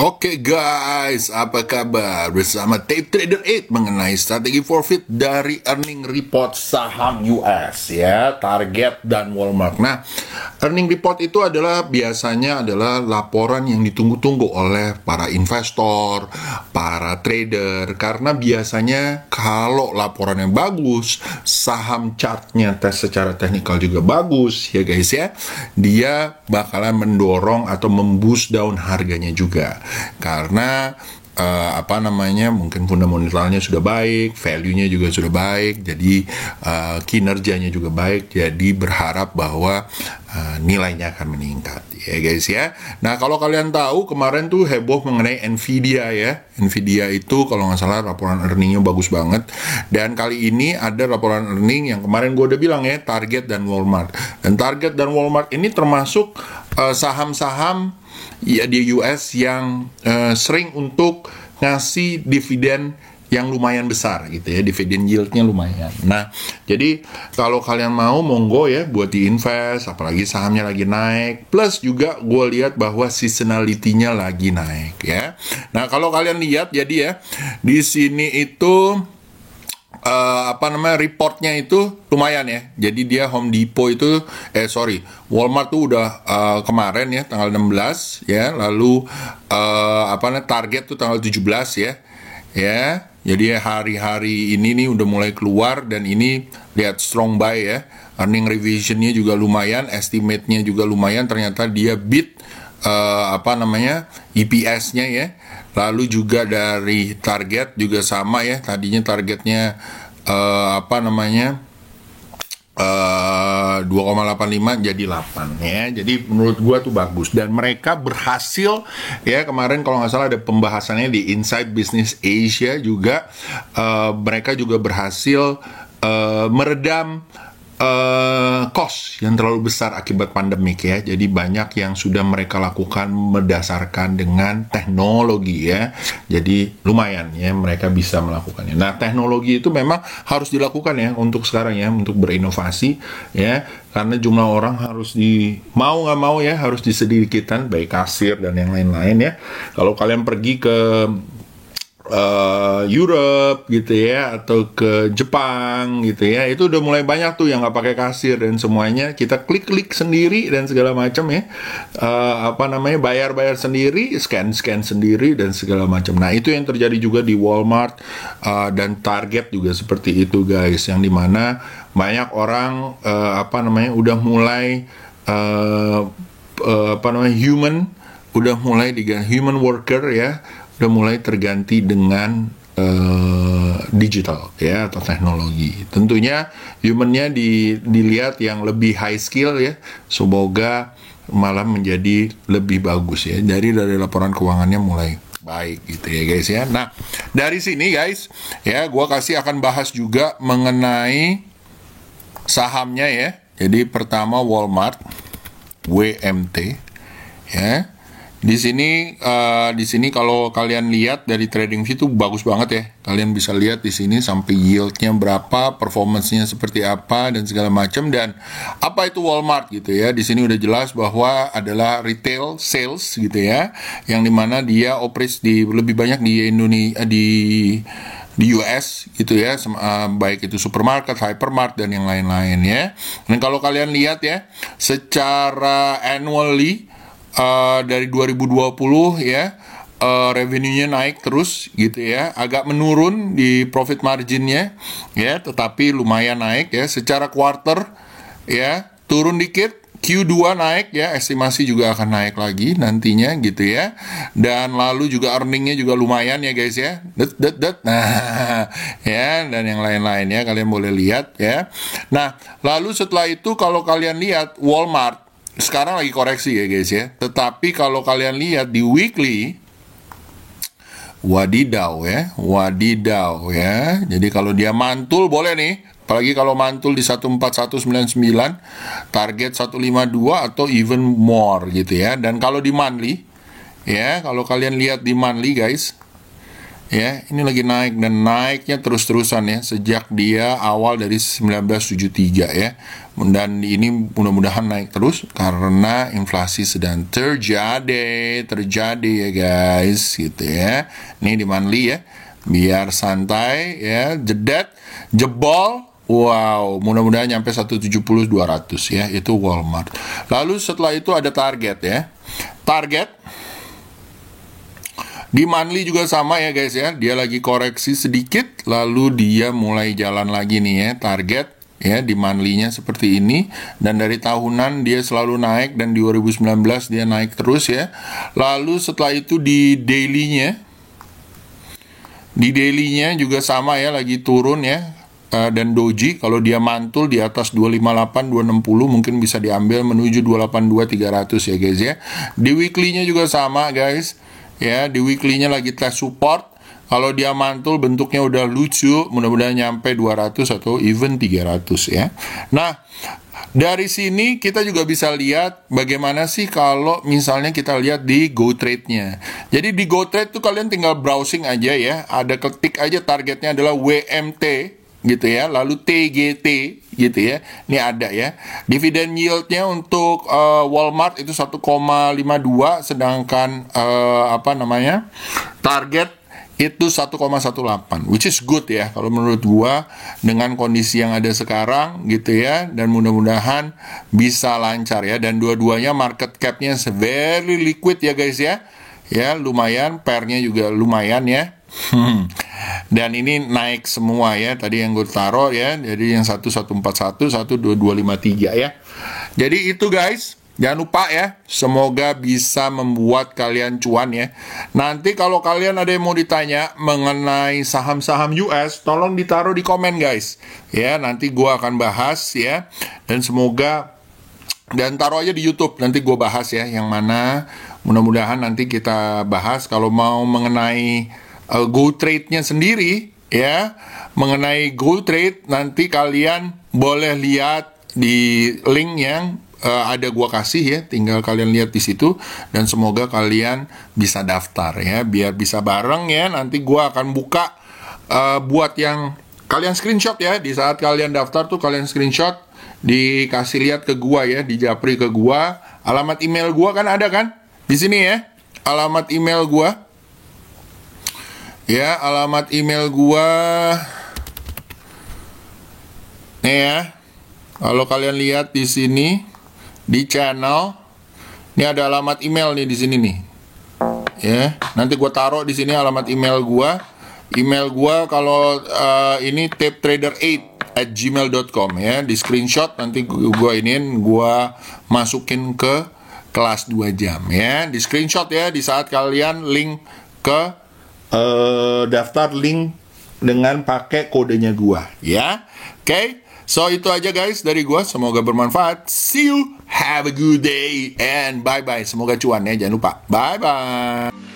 Oke guys, apa kabar? Bersama Tape Trader 8 mengenai strategi forfeit dari earning report saham US ya, Target dan Walmart. Nah, earning report itu biasanya adalah laporan yang ditunggu-tunggu oleh para investor, para trader, karena biasanya kalau laporannya bagus, saham chartnya secara teknikal juga bagus ya guys ya, dia bakalan mendorong atau memboost down harganya juga. Karena mungkin fundamentalnya sudah baik, value-nya juga sudah baik, jadi kinerjanya juga baik, jadi berharap bahwa nilainya akan meningkat ya guys ya. Nah, kalau kalian tahu kemarin tuh heboh mengenai Nvidia ya. Nvidia itu kalau nggak salah laporan earningnya bagus banget, dan kali ini ada laporan earning yang kemarin gue udah bilang ya, Target dan Walmart. Dan Target dan Walmart ini termasuk saham-saham ya di US yang sering untuk ngasih dividen yang lumayan besar gitu ya, dividen yieldnya lumayan. Nah, jadi kalau kalian mau, monggo ya buat diinvest, apalagi sahamnya lagi naik, plus juga gue lihat bahwa seasonality-nya lagi naik ya. Nah, kalau kalian lihat jadi ya, di sini itu reportnya itu lumayan ya. Jadi dia Home Depot itu Walmart tuh udah kemarin ya tanggal 16 ya, lalu Target tuh tanggal 17 ya. Ya. Jadi hari-hari ini nih udah mulai keluar, dan ini lihat strong buy ya. Earning revision-nya juga lumayan, estimate-nya juga lumayan, ternyata dia beat EPS-nya ya. Lalu juga dari Target juga sama ya, tadinya targetnya 2,85 jadi 8 ya. Jadi menurut gua tuh bagus, dan mereka berhasil ya. Kemarin kalau nggak salah ada pembahasannya di Inside Business Asia juga, mereka juga berhasil meredam cost yang terlalu besar akibat pandemik ya. Jadi banyak yang sudah mereka lakukan berdasarkan dengan teknologi ya. Jadi lumayan ya mereka bisa melakukannya. Nah, teknologi itu memang harus dilakukan ya untuk sekarang ya, untuk berinovasi ya. Karena jumlah orang harus mau nggak mau ya, harus disedikitkan, baik kasir dan yang lain-lain ya. Kalau kalian pergi ke Europe gitu ya, atau ke Jepang gitu ya, itu udah mulai banyak tuh yang nggak pakai kasir, dan semuanya kita klik-klik sendiri dan segala macam ya, bayar sendiri, scan sendiri dan segala macam. Nah, itu yang terjadi juga di Walmart dan Target juga seperti itu guys, yang dimana banyak orang udah mulai human worker ya, udah mulai terganti dengan digital ya, atau teknologi. Tentunya humannya dilihat yang lebih high skill ya, semoga malah menjadi lebih bagus ya. Dari laporan keuangannya mulai baik gitu ya guys ya. Nah, dari sini guys ya, gua akan bahas juga mengenai sahamnya ya. Jadi pertama Walmart, WMT ya. Di sini kalau kalian lihat dari TradingView itu bagus banget ya. Kalian bisa lihat di sini sampai yieldnya berapa, performance-nya seperti apa dan segala macam. Dan apa itu Walmart gitu ya. Di sini udah jelas bahwa adalah retail sales gitu ya, yang dimana dia operasi lebih banyak di Indonesia, di US gitu ya, baik itu supermarket, hypermart dan yang lain-lain ya. Dan kalau kalian lihat ya, secara annually dari 2020 ya, revenue-nya naik terus gitu ya, agak menurun di profit margin-nya ya, tetapi lumayan naik ya. Secara quarter ya turun dikit, Q2 naik ya, estimasi juga akan naik lagi nantinya gitu ya. Dan lalu juga earning-nya juga lumayan ya guys ya. Nah, ya, dan yang lain-lain ya, kalian boleh lihat ya. Nah, lalu setelah itu kalau kalian lihat Walmart sekarang lagi koreksi ya guys ya. Tetapi kalau kalian lihat di weekly Wadidaw ya, wadidaw ya. Jadi kalau dia mantul boleh nih. Apalagi kalau mantul di 14199, target 152 atau even more gitu ya. Dan kalau di monthly ya, kalau kalian lihat di monthly guys, ya, ini lagi naik dan naiknya terus-terusan ya sejak dia awal dari 1973 ya. Dan ini mudah-mudahan naik terus karena inflasi sedang terjadi ya guys gitu ya. Ini di monthly ya. Biar santai ya, jebol. Wow, mudah-mudahan nyampe 170-200 ya, itu Walmart. Lalu setelah itu ada target ya. Target di monthly juga sama ya guys ya, dia lagi koreksi sedikit, lalu dia mulai jalan lagi nih ya, target ya di monthly-nya seperti ini, dan dari tahunan dia selalu naik, dan di 2019 dia naik terus ya. Lalu setelah itu di daily-nya juga sama ya, lagi turun ya. Dan doji kalau dia mantul di atas 258, 260 mungkin bisa diambil menuju 282, 300 ya guys ya. Di weekly-nya juga sama guys. Ya, di weekly-nya lagi tes support. Kalau dia mantul bentuknya udah lucu, mudah-mudahan nyampe 200 atau even 300 ya. Nah, dari sini kita juga bisa lihat bagaimana sih kalau misalnya kita lihat di GoTrade-nya. Jadi di GoTrade tuh kalian tinggal browsing aja ya. Ada ketik aja targetnya adalah WMT gitu ya, lalu TGT gitu ya. Ini ada ya. Dividend yield-nya untuk Walmart itu 1,52, sedangkan target itu 1,18, which is good ya kalau menurut gua dengan kondisi yang ada sekarang gitu ya, dan mudah-mudahan bisa lancar ya. Dan dua-duanya market cap-nya very liquid ya guys ya. Ya, lumayan, pair-nya juga lumayan ya. Dan ini naik semua ya, tadi yang gue taruh ya. Jadi yang 1141, 12253 ya. Jadi itu guys, jangan lupa ya, semoga bisa membuat kalian cuan ya. Nanti kalau kalian ada yang mau ditanya mengenai saham-saham US, tolong ditaruh di komen guys. Ya, nanti gue akan bahas ya. Dan semoga, dan taruh aja di YouTube, nanti gue bahas ya yang mana. Mudah-mudahan nanti kita bahas kalau mau mengenai GoTrade-nya sendiri ya. Mengenai GoTrade nanti kalian boleh lihat di link yang ada gua kasih ya, tinggal kalian lihat di situ, dan semoga kalian bisa daftar ya, biar bisa bareng ya. Nanti gua akan buka buat yang kalian screenshot ya, di saat kalian daftar tuh kalian screenshot, dikasih lihat ke gua ya, di japri ke gua. Alamat email gua kan ada kan di sini ya, alamat email gua. Ya, alamat email gua nih ya. Kalau kalian lihat di sini di channel, ini ada alamat email nih di sini nih. Ya, nanti gua taruh di sini alamat email gua. Email gua kalau ini taptrader8@gmail.com ya. Di screenshot nanti gua masukin ke kelas 2 jam ya. Di screenshot ya, di saat kalian link ke daftar link dengan pakai kodenya gua ya. Oke, so itu aja guys dari gua, semoga bermanfaat. See you, have a good day and bye bye. Semoga cuan ya, jangan lupa. Bye bye.